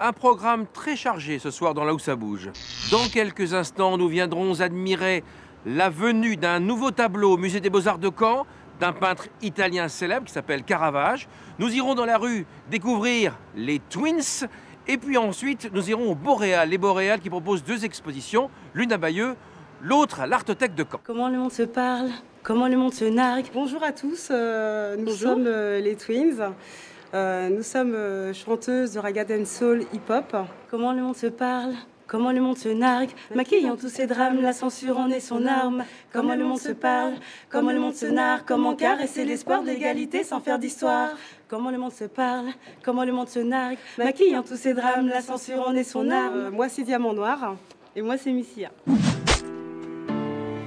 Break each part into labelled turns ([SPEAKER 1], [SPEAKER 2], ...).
[SPEAKER 1] Un programme très chargé ce soir dans Là où ça bouge. Dans quelques instants, nous viendrons admirer la venue d'un nouveau tableau au Musée des Beaux-Arts de Caen, d'un peintre italien célèbre qui s'appelle Caravage. Nous irons dans la rue découvrir les Twins. Et puis ensuite, nous irons au Boréal. Les Boréal qui proposent 2 expositions, l'une à Bayeux, l'autre à l'Artothèque de Caen.
[SPEAKER 2] Comment le monde se parle? Comment le monde se nargue?
[SPEAKER 3] Bonjour à tous, nous sommes les Twins. Nous sommes chanteuses de raga dancehall hip-hop.
[SPEAKER 2] Comment le monde se parle? Comment le monde se nargue? Maquillant tous ces drames, la censure en est son arme. Comment le monde se parle? Comment le monde se nargue? Comment caresser l'espoir d'égalité sans faire d'histoire? Comment le monde se parle? Comment le monde se nargue? Maquillant tous ces drames, la censure en est son arme.
[SPEAKER 3] Moi c'est Diamant Noir et moi c'est Missia.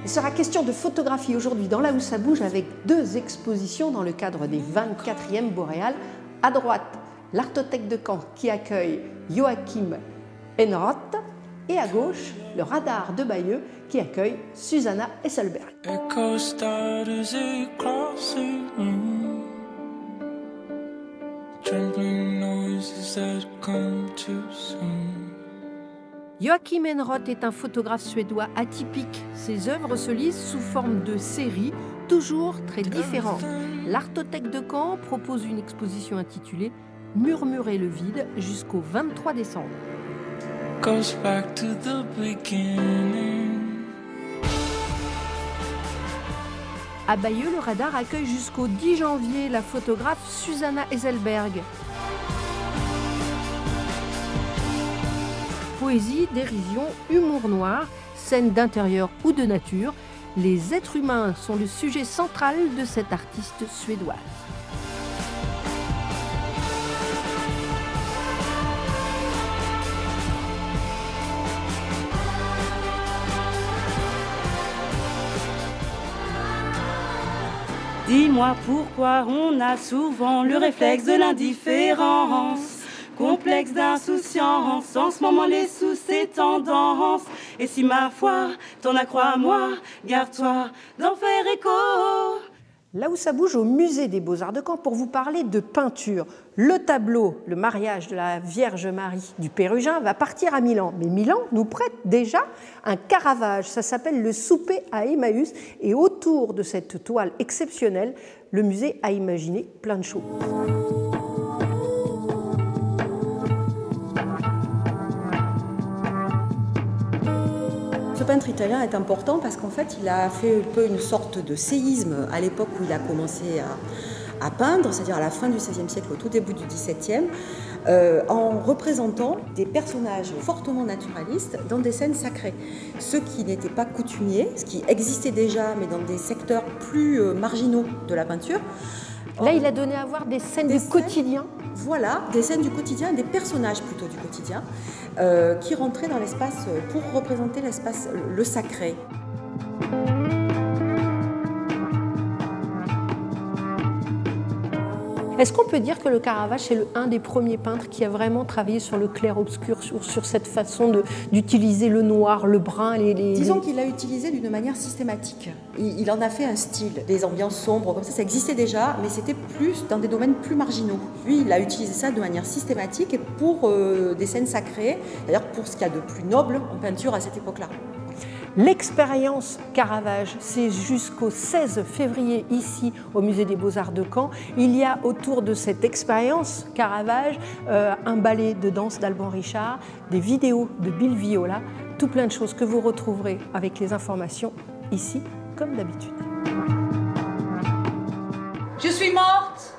[SPEAKER 4] Il sera question de photographie aujourd'hui dans Là où ça bouge avec 2 expositions dans le cadre des 24e Boréal. À droite, l'Artothèque de Caen qui accueille Joachim Enroth et à gauche, le Radar de Bayeux qui accueille Susanna Esselberg. Joachim Enroth est un photographe suédois atypique. Ses œuvres se lisent sous forme de séries, toujours très différentes. L'Artothèque de Caen propose une exposition intitulée « Murmurer le vide » jusqu'au 23 décembre. À Bayeux, le Radar accueille jusqu'au 10 janvier la photographe Susanna Esselberg. Poésie, dérision, humour noir, scènes d'intérieur ou de nature, les êtres humains sont le sujet central de cette artiste suédoise.
[SPEAKER 2] Dis-moi pourquoi on a souvent le réflexe de l'indifférence. Complexe d'insouciance, en ce moment les sous ces tendances. Et si ma foi t'en accroît à moi, garde-toi d'en faire écho.
[SPEAKER 4] Là où ça bouge au Musée des Beaux-Arts de Caen pour vous parler de peinture. Le tableau, le mariage de la Vierge Marie du Pérugin va partir à Milan. Mais Milan nous prête déjà un Caravage, ça s'appelle le souper à Emmaüs. Et autour de cette toile exceptionnelle, le musée a imaginé plein de choses.
[SPEAKER 5] Ce peintre italien est important parce qu'en fait, il a fait un peu une sorte de séisme à l'époque où il a commencé à peindre, c'est-à-dire à la fin du XVIe siècle, au tout début du XVIIe, en représentant des personnages fortement naturalistes dans des scènes sacrées. Ce qui n'était pas coutumier, ce qui existait déjà, mais dans des secteurs plus marginaux de la peinture.
[SPEAKER 4] Là, il a donné à voir des scènes du quotidien.
[SPEAKER 5] Voilà, des scènes du quotidien, des personnages plutôt du quotidien, qui rentraient dans l'espace pour représenter l'espace, le sacré.
[SPEAKER 4] Est-ce qu'on peut dire que le Caravage, c'est un des premiers peintres qui a vraiment travaillé sur le clair-obscur, sur cette façon d'utiliser le noir, le brun,
[SPEAKER 5] Disons qu'il l'a utilisé d'une manière systématique. Il en a fait un style, des ambiances sombres, comme ça existait déjà, mais c'était plus dans des domaines plus marginaux. Lui, il a utilisé ça de manière systématique et pour des scènes sacrées, d'ailleurs pour ce qu'il y a de plus noble en peinture à cette époque-là.
[SPEAKER 4] L'expérience Caravage, c'est jusqu'au 16 février ici au Musée des Beaux-Arts de Caen. Il y a autour de cette expérience Caravage un ballet de danse d'Alban Richard, des vidéos de Bill Viola, tout plein de choses que vous retrouverez avec les informations ici, comme d'habitude.
[SPEAKER 6] Je suis morte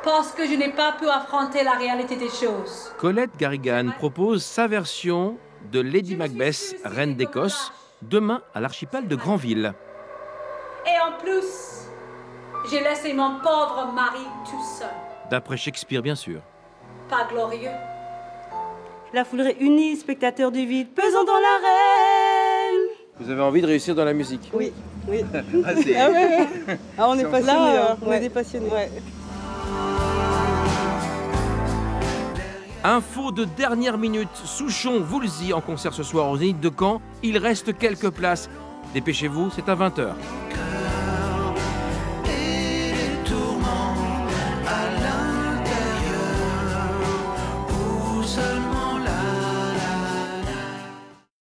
[SPEAKER 6] parce que je n'ai pas pu affronter la réalité des choses.
[SPEAKER 1] Colette Garrigan propose sa version de Lady Macbeth, reine d'Écosse, demain à l'archipel de Granville.
[SPEAKER 6] Et en plus, j'ai laissé mon pauvre mari tout seul.
[SPEAKER 1] D'après Shakespeare, bien sûr.
[SPEAKER 6] Pas glorieux.
[SPEAKER 2] La foule réunie, spectateurs du vide, pesant dans l'arène.
[SPEAKER 1] Vous avez envie de réussir dans la musique?
[SPEAKER 3] Oui, oui.
[SPEAKER 1] Ah, ouais.
[SPEAKER 3] Ah, on est passionnés, on
[SPEAKER 2] ouais.
[SPEAKER 3] est des passionnés. Ouais.
[SPEAKER 1] Info de dernière minute, Souchon-Woolsey en concert ce soir au Zénith de Caen. Il reste quelques places. Dépêchez-vous, c'est à 20 h.